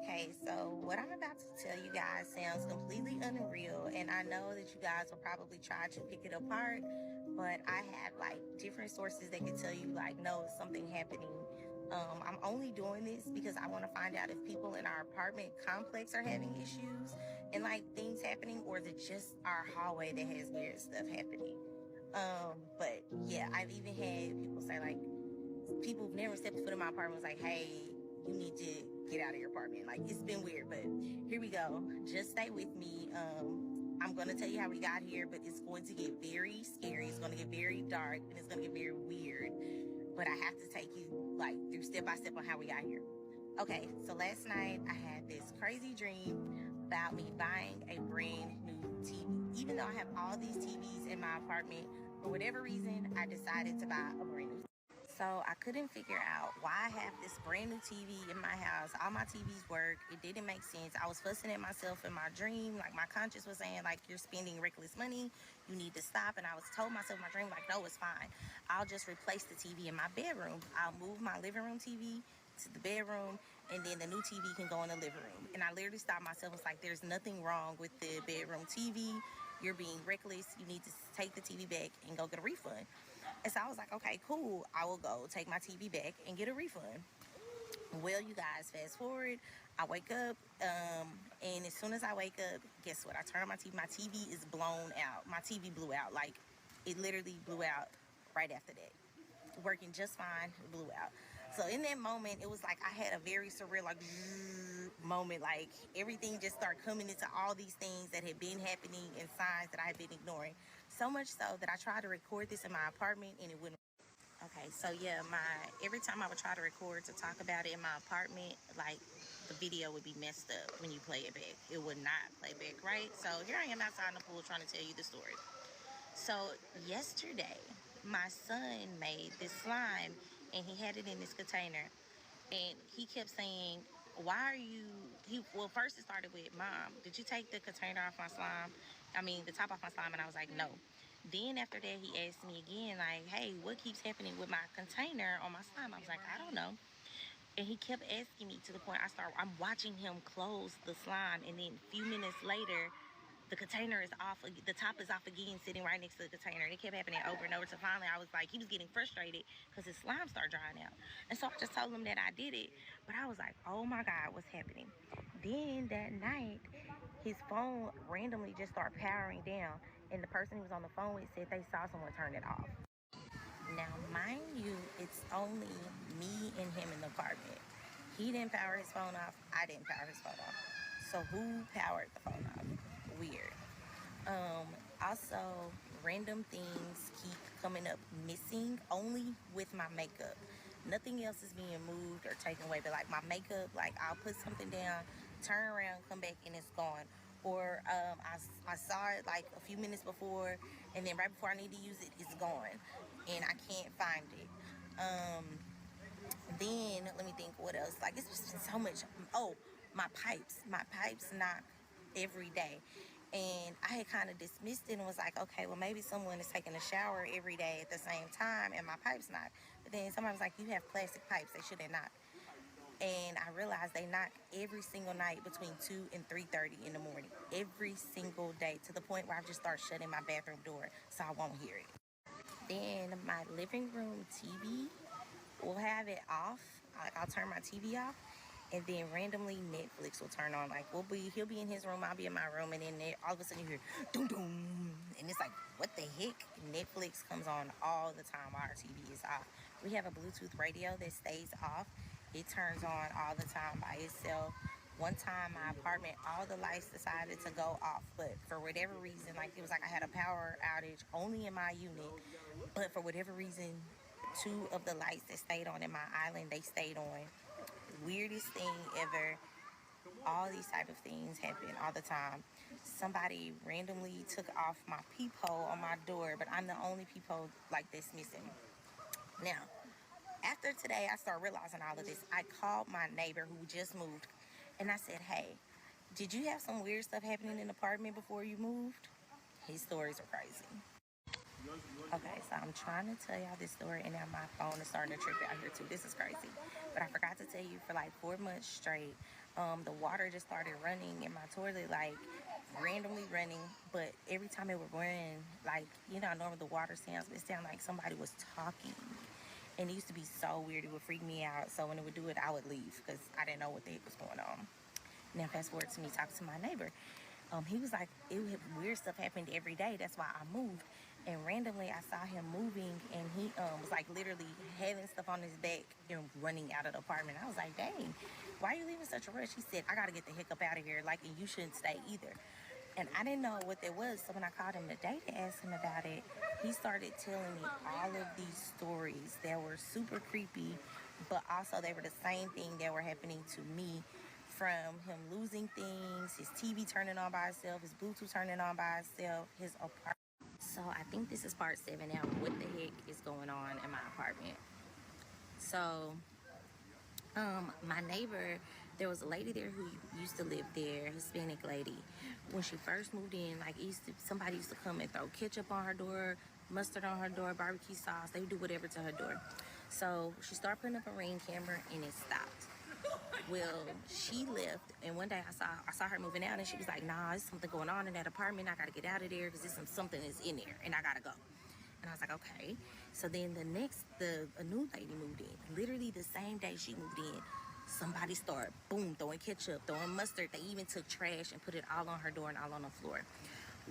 Okay, so what I'm about to tell you guys sounds completely unreal, and I know that you guys will probably try to pick it apart, but I have like different sources that can tell you like, no, it's something happening. I'm only doing this because I want to find out if people in our apartment complex are having issues and like things happening, or is it just our hallway that has weird stuff happening. But yeah, I've even had people say like, people who've never stepped foot in my apartment was like, hey, you need to get out of your apartment. Like, it's been weird, but here we go. Just stay with me. I'm going to tell you how we got here, but it's going to get very scary. It's going to get very dark, and it's going to get very weird. But I have to take you, like, through step by step on how we got here. Okay, so last night I had this crazy dream about me buying a brand new TV. Even though I have all these TVs in my apartment, for whatever reason, I decided to buy a brand new. So I couldn't figure out why I have this brand new TV in my house. All my TVs work. It didn't make sense. I was fussing at myself in my dream. Like, my conscience was saying, like, you're spending reckless money. You need to stop. And I was told myself in my dream, like, no, it's fine. I'll just replace the TV in my bedroom. I'll move my living room TV to the bedroom, and then the new TV can go in the living room. And I literally stopped myself. It's like, there's nothing wrong with the bedroom TV. You're being reckless. You need to take the TV back and go get a refund. And so I was like, okay, cool. I will go take my TV back and get a refund. Well, you guys, fast forward. I wake up, and as soon as I wake up, guess what? I turn on my TV. My TV is blown out. My TV blew out. Like, it literally blew out right after that. Working just fine, it blew out. So in that moment, it was like I had a very surreal, like, moment. Like, everything just started coming into all these things that had been happening and signs that I had been ignoring. So much so that I tried to record this in my apartment and it wouldn't. Okay, so yeah, every time I would try to record to talk about it in my apartment, like, the video would be messed up when you play it back. It would not play back right. So here I am outside in the pool trying to tell you the story. So yesterday, my son made this slime and he had it in this container, and he kept saying, why are you, well, first it started with, Mom, did you take the container off my slime? The top off my slime. And I was like, no. Then after that, he asked me again, like, hey, what keeps happening with my container on my slime? I was like, I don't know. And he kept asking me to the point I'm watching him close the slime, and then a few minutes later, the container is off, the top is off again, sitting right next to the container. And it kept happening over and over. So finally I was like, he was getting frustrated because his slime started drying out. And so I just told him that I did it. But I was like, oh my God, what's happening? Then that night, his phone randomly just started powering down. And the person he was on the phone with said they saw someone turn it off. Now, mind you, it's only me and him in the apartment. He didn't power his phone off. I didn't power his phone off. So who powered the phone off? Weird. Also, random things keep coming up missing, only with my makeup. Nothing else is being moved or taken away, but like my makeup, like I'll put something down, turn around, come back, and it's gone. Or I saw it like a few minutes before, and then right before I need to use it, it's gone, and I can't find it. Then let me think what else. Like, it's just been so much. Oh, my pipes knock every day, and I had kind of dismissed it and was like, okay, well, maybe someone is taking a shower every day at the same time and my pipes knock. But then somebody was like, you have plastic pipes, they shouldn't knock. And I realized they knock every single night between 2 and 3:30 in the morning, every single day, to the point where I just start shutting my bathroom door so I won't hear it. Then my living room TV will have it off. Like, I'll turn my TV off, and then randomly Netflix will turn on. Like, he'll be in his room, I'll be in my room, and then all of a sudden you hear doom doom, and it's like, what the heck? Netflix comes on all the time while our TV is off. We have a Bluetooth radio that stays off. It turns on all the time by itself. One time, my apartment, all the lights decided to go off, but for whatever reason, like, it was like I had a power outage only in my unit, but for whatever reason, 2 of the lights that stayed on in my island, they stayed on. Weirdest thing ever. All these type of things happen all the time. Somebody randomly took off my peephole on my door, but I'm the only peephole like this missing. Now, after today, I started realizing all of this. I called my neighbor who just moved, and I said, hey, did you have some weird stuff happening in the apartment before you moved? His stories are crazy. Okay, so I'm trying to tell y'all this story, and now my phone is starting to trip out here too. This is crazy. But I forgot to tell you, for like 4 months straight, the water just started running in my toilet, like randomly running. But every time it would run, like, you know, normally the water sounds, it sounded like somebody was talking. And it used to be so weird. It would freak me out. So when it would do it, I would leave because I didn't know what the heck was going on. Now fast forward to me talking to my neighbor. He was like, weird stuff happened every day. That's why I moved. And randomly I saw him moving, and he was like literally having stuff on his back and running out of the apartment. I was like, dang, why are you leaving such a rush? He said, I got to get the heck up out of here. Like, and you shouldn't stay either. And I didn't know what that was. So when I called him today to ask him about it, he started telling me all of these stories that were super creepy, but also they were the same thing that were happening to me, from him losing things, his TV turning on by itself, his Bluetooth turning on by itself, his apartment. So I think this is part 7 now. What the heck is going on in my apartment? So my neighbor, there was a lady there who used to live there, Hispanic lady. When she first moved in, like, somebody used to come and throw ketchup on her door, mustard on her door, barbecue sauce. They would do whatever to her door. So she started putting up a Ring camera, and it stopped. Well, she left, and one day I saw her moving out, and she was like, nah, there's something going on in that apartment. I gotta get out of there because there's something is in there, and I gotta go. And I was like, okay. So then a new lady moved in. Literally the same day she moved in, somebody started, boom, throwing ketchup, throwing mustard. They even took trash and put it all on her door and all on the floor.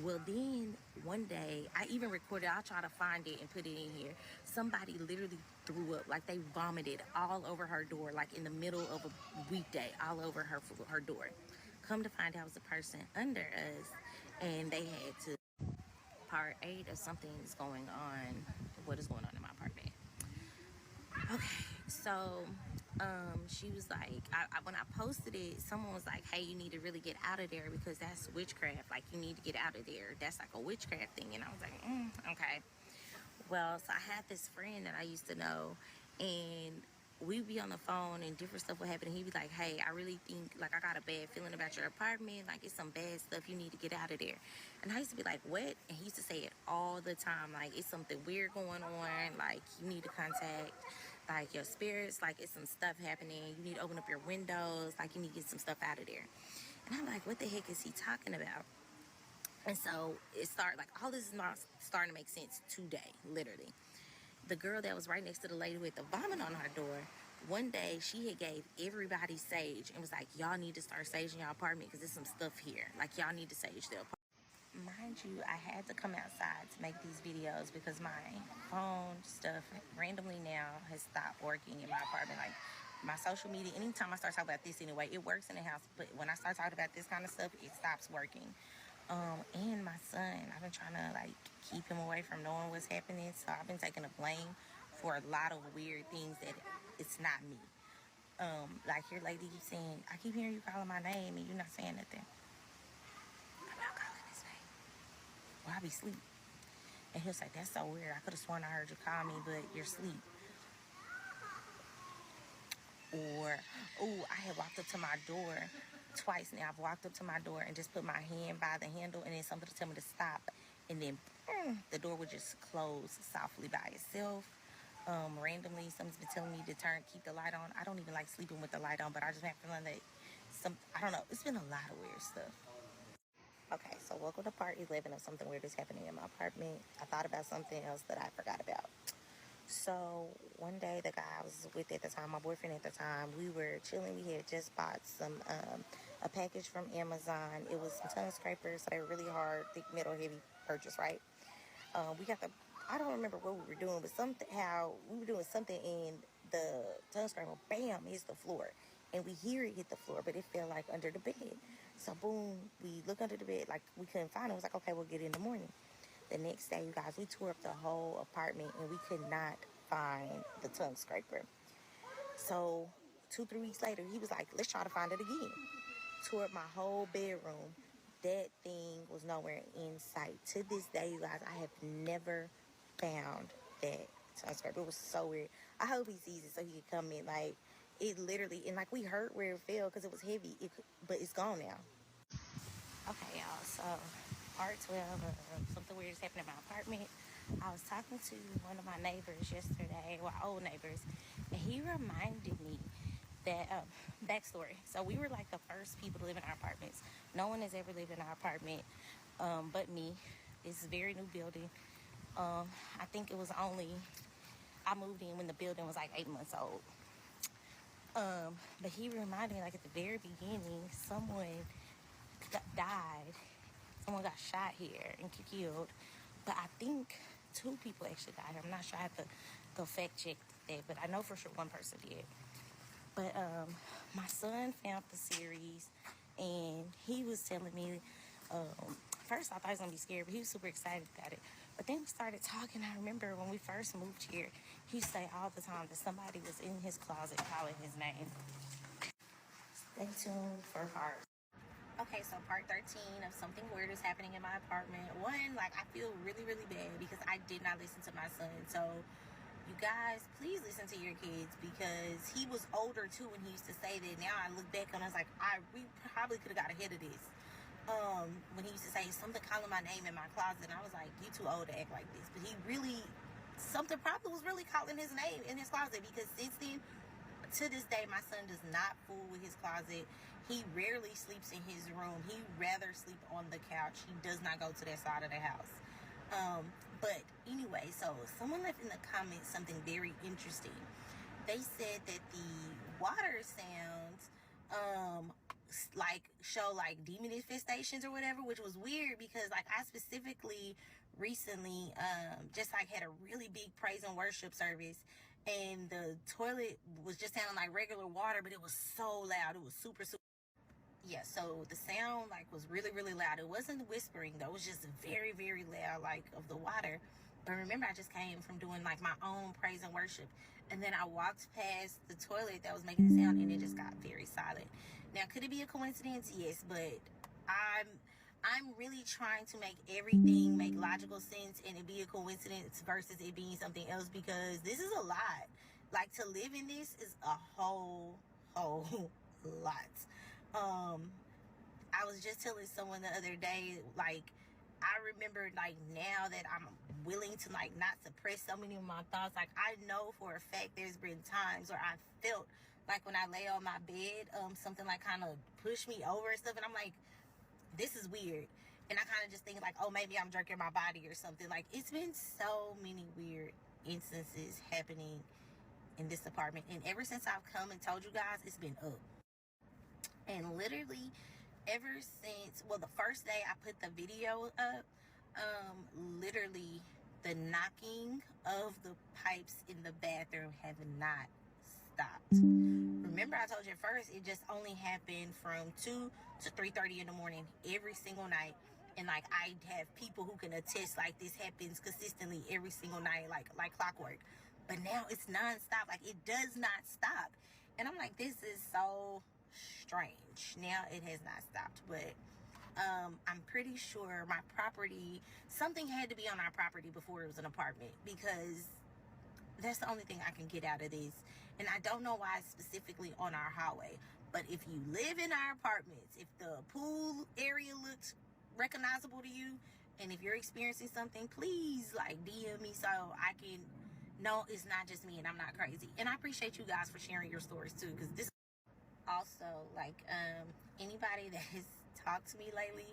Well, then one day, I even recorded, I'll try to find it and put it in here. Somebody literally threw up, like they vomited all over her door, like in the middle of a weekday, all over her door. Come to find out it was a person under us, and they had to. Part 8 of something is going on. What is going on in my apartment? Okay, so she was like, when I posted it, someone was like, hey, you need to really get out of there because that's witchcraft. Like, you need to get out of there. That's like a witchcraft thing. And I was like, okay. Well, so I had this friend that I used to know, and we'd be on the phone and different stuff would happen. And he'd be like, hey, I really think, like, I got a bad feeling about your apartment. Like, it's some bad stuff. You need to get out of there. And I used to be like, what? And he used to say it all the time. Like, it's something weird going on. Like, you need to contact, like, your spirits. Like, it's some stuff happening. You need to open up your windows. Like, you need to get some stuff out of there. And I'm like, what the heck is he talking about? And so it started, like, all this is not starting to make sense today, literally. The girl that was right next to the lady with the vomit on her door, one day she had gave everybody sage and was like, y'all need to start saging your apartment because there's some stuff here. Like, y'all need to sage the apartment. Mind you, I had to come outside to make these videos because my phone stuff randomly now has stopped working in my apartment. Like, my social media, anytime I start talking about this anyway, it works in the house, but when I start talking about this kind of stuff, it stops working. And my son, I've been trying to, like, keep him away from knowing what's happening, so I've been taking the blame for a lot of weird things that it's not me. Like, your lady keeps saying, I keep hearing you calling my name and you're not saying nothing. I'm not calling his name. Well, I be asleep. And he'll say, that's so weird. I could have sworn I heard you call me, but you're asleep. Or, I had walked up to my door twice now. I've walked up to my door and just put my hand by the handle, and then something to tell me to stop, and then the door would just close softly by itself. Randomly, someone's been telling me to keep the light on. I don't even like sleeping with the light on, but I just have feeling that I don't know. It's been a lot of weird stuff. Okay, so welcome to part 11 of something weird is happening in my apartment. I thought about something else that I forgot about. So one day, the guy I was with at the time, my boyfriend at the time, we were chilling. We had just bought a package from Amazon. It was some tongue scrapers. So they were really hard, thick metal, heavy purchase, right? We got I don't remember what we were doing, but somehow we were doing something, and the tongue scraper, bam, hits the floor. And we hear it hit the floor, but it fell like under the bed. So boom, we look under the bed, like we couldn't find it. I was like, okay, we'll get it in the morning. The next day, you guys, we tore up the whole apartment, and we could not find the tongue scraper. So 2-3 weeks later, he was like, let's try to find it again. Tore up my whole bedroom. That thing was nowhere in sight. To this day, you guys, I have never found that tongue scraper. It was so weird. I hope he sees it so he can come in. Like, it literally, and like we heard where it fell because it was heavy, but it's gone now. Okay, y'all, so part 12 of something weird is happening in my apartment. I was talking to one of my neighbors yesterday, old neighbors, and he reminded me that backstory. So we were like the first people to live in our apartments. No one has ever lived in our apartment but me. It's a very new building. I think it was only, I moved in when the building was like 8 months old. But he reminded me, like at the very beginning, someone died. Someone got shot here and killed. But I think 2 people actually died. I'm not sure. I have to go fact check that, but I know for sure one person did. But my son found the series, and he was telling me, first I thought he was going to be scared, but he was super excited about it. But then we started talking. I remember when we first moved here, he used to say all the time that somebody was in his closet calling his name. Stay tuned for part. Okay, so part 13 of something weird is happening in my apartment. One, like, I feel really, really bad because I did not listen to my son. So you guys, please listen to your kids, because he was older too when he used to say that. Now I look back and I was like, we probably could have got ahead of this. When he used to say something calling my name in my closet, and I was like, you too old to act like this. But he really, something probably was really calling his name in his closet, because since then, to this day, my son does not fool with his closet. He rarely sleeps in his room. He rather sleep on the couch. He does not go to that side of the house. But anyway, so someone left in the comments something very interesting. They said that the water sounds like show like demon infestations or whatever, which was weird because like I specifically recently just like had a really big praise and worship service, and the toilet was just sounding like regular water, but it was so loud. It was super yeah, so the sound like was really, really loud. It wasn't whispering though. It was just very, very loud, like of the water. But remember, I just came from doing like my own praise and worship, and then I walked past the toilet that was making the sound, and it just got very silent. Now, could it be a coincidence? Yes, but I'm really trying to make everything make logical sense and it be a coincidence versus it being something else, because this is a lot. Like, to live in this is a whole lot. I was just telling someone the other day, like, I remember, like, now that I'm willing to, like, not suppress so many of my thoughts, like, I know for a fact there's been times where I felt like when I lay on my bed, something, like, kind of pushed me over and stuff, and I'm like, this is weird. And I kind of just think, like, oh, maybe I'm jerking my body or something. Like, it's been so many weird instances happening in this apartment, and ever since I've come and told you guys, it's been up. And literally ever since, well, the first day I put the video up, literally the knocking of the pipes in the bathroom have not stopped. Remember, I told you at first it just only happened from 2 to 3:30 in the morning every single night. And like, I have people who can attest, like, this happens consistently every single night, like clockwork. But now it's nonstop. Like, it does not stop. And I'm like, this is so strange. Now it has not stopped. But I'm pretty sure my property, something had to be on our property before it was an apartment, because that's the only thing I can get out of this. And I don't know why it's specifically on our hallway. But if you live in our apartments, if the pool area looks recognizable to you, and if you're experiencing something, please, like, DM me so I can know it's not just me and I'm not crazy. And I appreciate you guys for sharing your stories too, because this also, like, anybody that has talked to me lately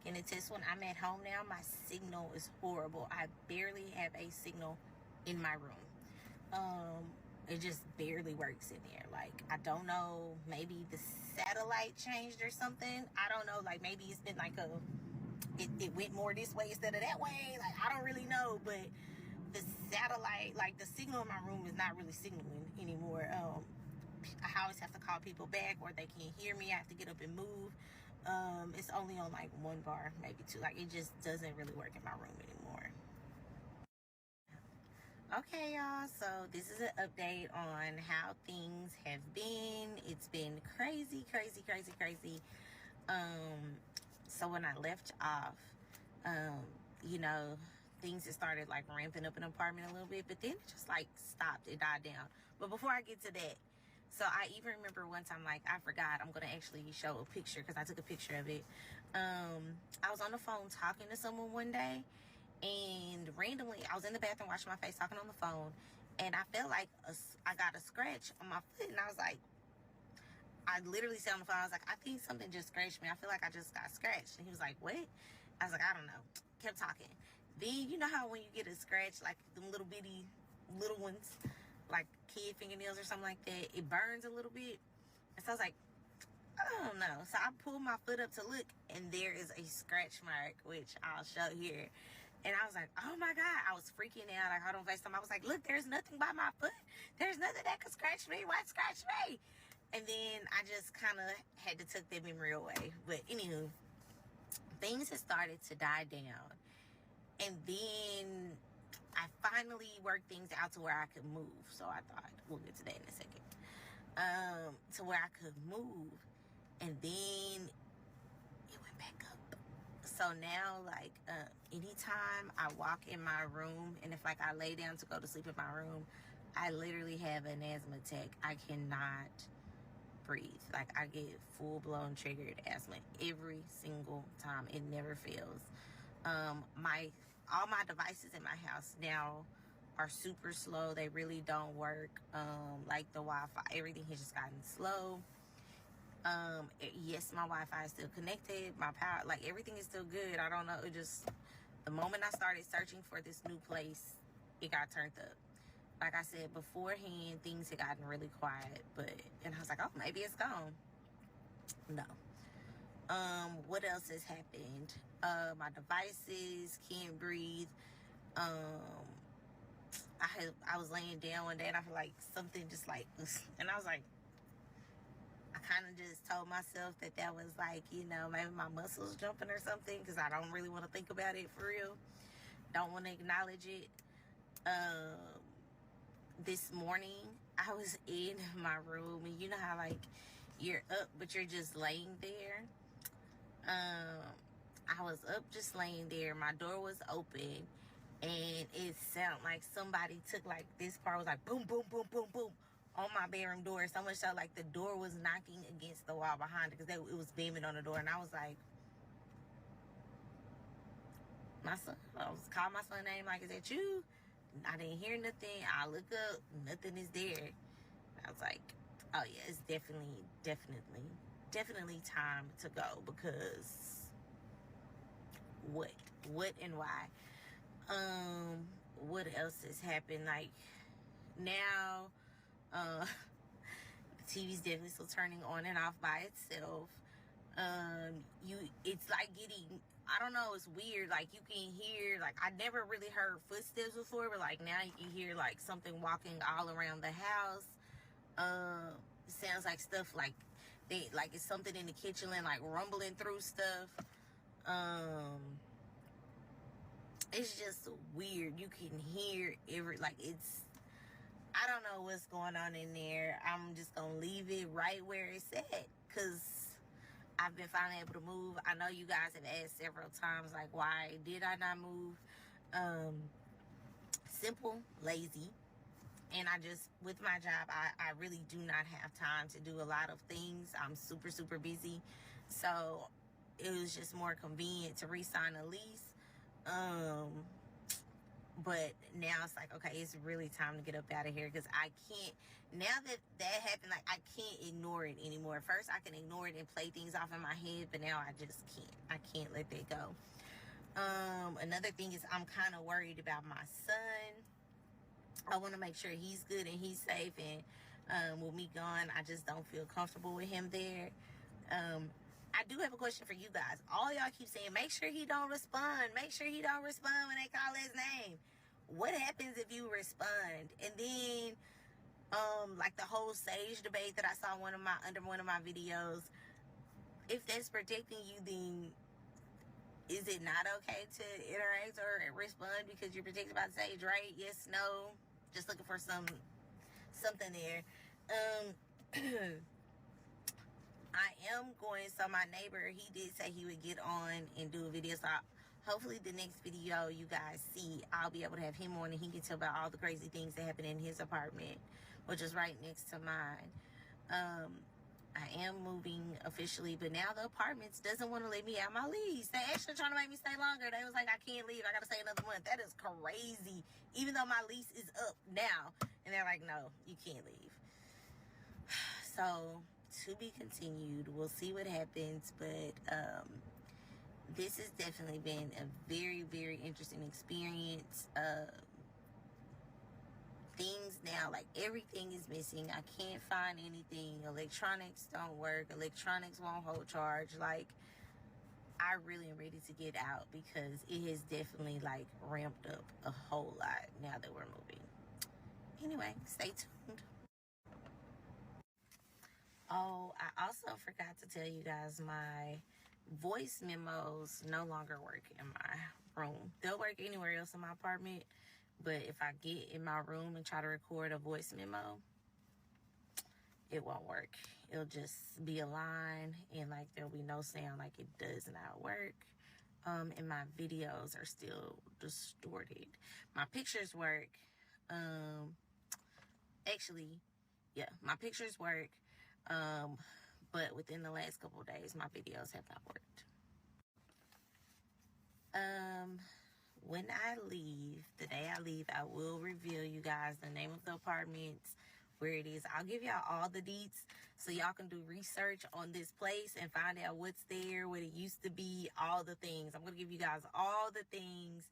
can attest, when I'm at home now, my signal is horrible. I barely have a signal in my room. It just barely works in there. Like, I don't know, maybe the satellite changed or something. I don't know, like, maybe it's been like it went more this way instead of that way. Like, I don't really know, but the satellite, like, the signal in my room is not really signaling anymore. I always have to call people back, or they can't hear me. I have to get up and move. It's only on like 1 bar, maybe 2. Like, it just doesn't really work in my room anymore. Okay, y'all, so this is an update on how things have been. It's been crazy. So when I left off, you know, things just started like ramping up in the apartment a little bit, but then it just like stopped. It died down. But before I get to that, so I even remember one time, like, I forgot, I'm gonna actually show a picture because I took a picture of it. I was on the phone talking to someone one day, and randomly I was in the bathroom washing my face, talking on the phone, and I felt like I got a scratch on my foot, and I was like, I literally said on the phone, I was like, I think something just scratched me. I feel like I just got scratched. And he was like, what? I was like, I don't know. Kept talking. Then you know how when you get a scratch, like them little bitty little ones, like kid fingernails or something like that, it burns a little bit. And so I was like, I don't know. So I pulled my foot up to look, and there is a scratch mark, which I'll show here. And I was like, oh my God. I was freaking out. I called on FaceTime. I was like, look, there's nothing by my foot. There's nothing that could scratch me. What scratched me? And then I just kind of had to tuck that memory away. But anywho, things had started to die down. And then I finally worked things out to where I could move. So I thought, we'll get to that in a second. To where I could move. And then it went back up. So now, like, anytime I walk in my room, and if, like, I lay down to go to sleep in my room, I literally have an asthma attack. I cannot breathe. Like, I get full-blown triggered asthma every single time. It never fails. All my devices in my house now are super slow. They really don't work. Like the Wi-Fi, everything has just gotten slow. Yes, my Wi-Fi is still connected. My power, like, everything is still good. I don't know. It just, the moment I started searching for this new place, it got turned up. Like I said beforehand, things had gotten really quiet, and I was like, oh, maybe it's gone. No. What else has happened? My devices can't breathe. I was laying down one day, and I feel like something just like, and I was like, I kind of just told myself that was like, you know, maybe my muscles jumping or something, because I don't really want to think about it for real. Don't want to acknowledge it. This morning, I was in my room, and you know how, like, you're up, but you're just laying there? I was up just laying there. My door was open, and it sounded like somebody took, like, this part was like boom, boom, boom, boom, boom on my bedroom door. So much so, like, the door was knocking against the wall behind it, because it was beaming on the door. And I was like, my son, I was calling my son's name, like, is that you? I didn't hear nothing. I look up, nothing is there. I was like, oh yeah, it's definitely time to go, because what and why? What else has happened? Like, now, the TV's definitely still turning on and off by itself. It's like getting, I don't know, it's weird. Like, you can hear, like, I never really heard footsteps before, but like now you can hear like something walking all around the house. It sounds like stuff like it's something in the kitchen and like rumbling through stuff. It's just weird. You can hear I don't know what's going on in there. I'm just gonna leave it right where it's at, because I've been finally able to move. I know you guys have asked several times, like, why did I not move? Simple, lazy. And with my job, I really do not have time to do a lot of things. I'm super, super busy. So it was just more convenient to re-sign a lease. But now it's like, okay, it's really time to get up out of here, because I can't, now that happened, like, I can't ignore it anymore. First, I can ignore it and play things off in my head, but now I just can't. I can't let that go. Another thing is, I'm kind of worried about my son. I want to make sure he's good and he's safe, and with me gone, I just don't feel comfortable with him there. I do have a question for you guys. All y'all keep saying, make sure he don't respond. Make sure he don't respond when they call his name. What happens if you respond? And then, like the whole sage debate that I saw under one of my videos, if that's protecting you, then is it not okay to interact or respond because you're protected by the sage, right? Yes, no. Just looking for something there. So my neighbor, he did say he would get on and do a video. So hopefully the next video you guys see, I'll be able to have him on, and he can tell about all the crazy things that happen in his apartment, which is right next to mine. I am moving officially, but now the apartments doesn't want to let me out my lease. They actually trying to make me stay longer. They was like, I can't leave. I got to stay another month. That is crazy. Even though my lease is up now. And they're like, no, you can't leave. So to be continued. We'll see what happens, but this has definitely been a very, very interesting experience. Things now, like everything is missing. I can't find anything. Electronics don't work. Electronics won't hold charge. Like, I really am ready to get out because it has definitely like ramped up a whole lot now that we're moving. Anyway, stay tuned. Oh, I also forgot to tell you guys, my voice memos no longer work in my room. They'll work anywhere else in my apartment, but if I get in my room and try to record a voice memo, it won't work. It'll just be a line and like there'll be no sound, like it does not work. And my videos are still distorted. My pictures work. Actually, yeah, my pictures work. But within the last couple of days, my videos have not worked. When I leave, the day I leave, I will reveal you guys the name of the apartments, where it is. I'll give y'all all the deets so y'all can do research on this place and find out what's there, what it used to be, all the things. I'm going to give you guys all the things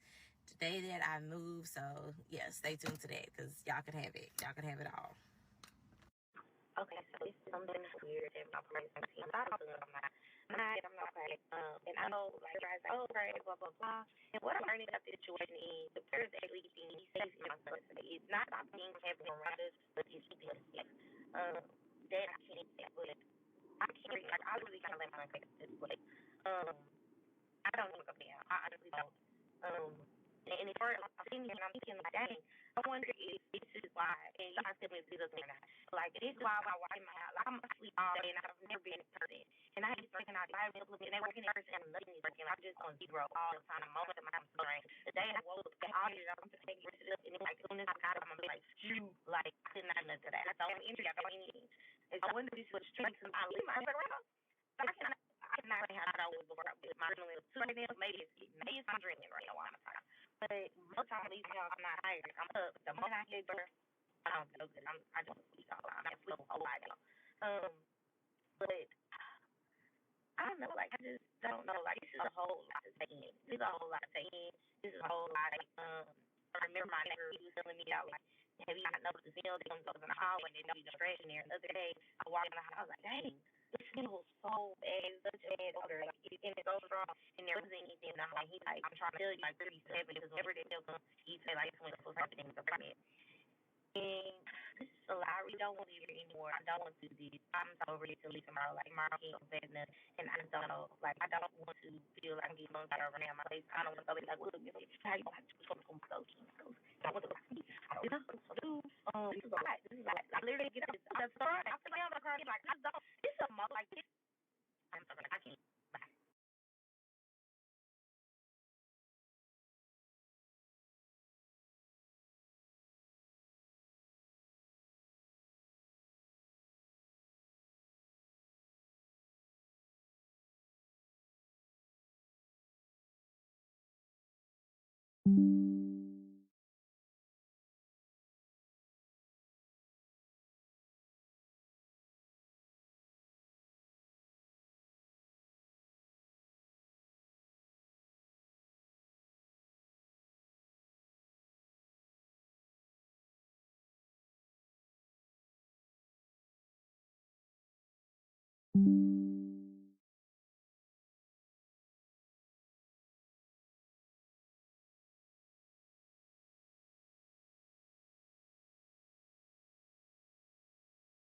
today that I move. So, yeah, stay tuned to that because y'all can have it. Y'all can have it all. Okay, so it's something weird that my person seems I'm not okay. And I know, like, guys, oh, right, blah, blah, blah. And what I'm learning about the situation is the person actually thinks he's safe in my custody. It's not about things happening around us, but it's keeping us safe. That I can't say, but I can't, like, I really kind of let my face this way. I don't want to go down. I honestly don't. And it's hard, I'm thinking, like, dang, I wonder if this is why, and y'all tell me if this is or not. Like, this is why my wife in my house, like, I'm asleep all day, and I've never been in person. And I just thinking out, I was looking, and they working in person, and nothing is working. I'm just on zero all the time. The moment of my house is drained. The day I woke up, all these, I'm just taking it up, and it's like, as soon as I got up, I'm like, shoot, like, I couldn't have nothing to that. I don't have energy, I don't have anything. And so I wonder if this was strange, because I leave my house around. I cannot say how I was before. My adrenaline was too right now. Maybe it's my adrenaline right now while I'm tired. But most time I leave the house, I'm not tired. I'm up. The moment I get there, I don't feel good. I don't sleep all the time. I sleep a whole lot now. But I don't know. Like, I just don't know. Like, this is a whole lot to take in. This is a whole lot to take in. This is a whole lot. Like, I remember my neighbor, he was telling me that, like, have you not noticed the smell that comes over in the hallway and then there'll be the trash in there? And the other day, I walked in the house, I was like, dang. It smells so bad. It's such a bad odor. Like, and it's so strong. And there wasn't anything. And I'm like, he's like, I'm trying to tell you, like, 37, because whenever they tell him, he say, like, something was happening in the apartment. And this is a lie. I really don't want to live here anymore. I don't want to do this. I'm so ready to leave tomorrow. Like, tomorrow can't go bad enough. And I just don't know. Like, I don't want to feel like I'm getting months out around my place. I don't want to go back. Like, well, you know, how you going to go to go? I want to go to I don't know what to do. This is a lot. This is a lot. I literally get up. I'm sorry. I feel like I'm going to cry.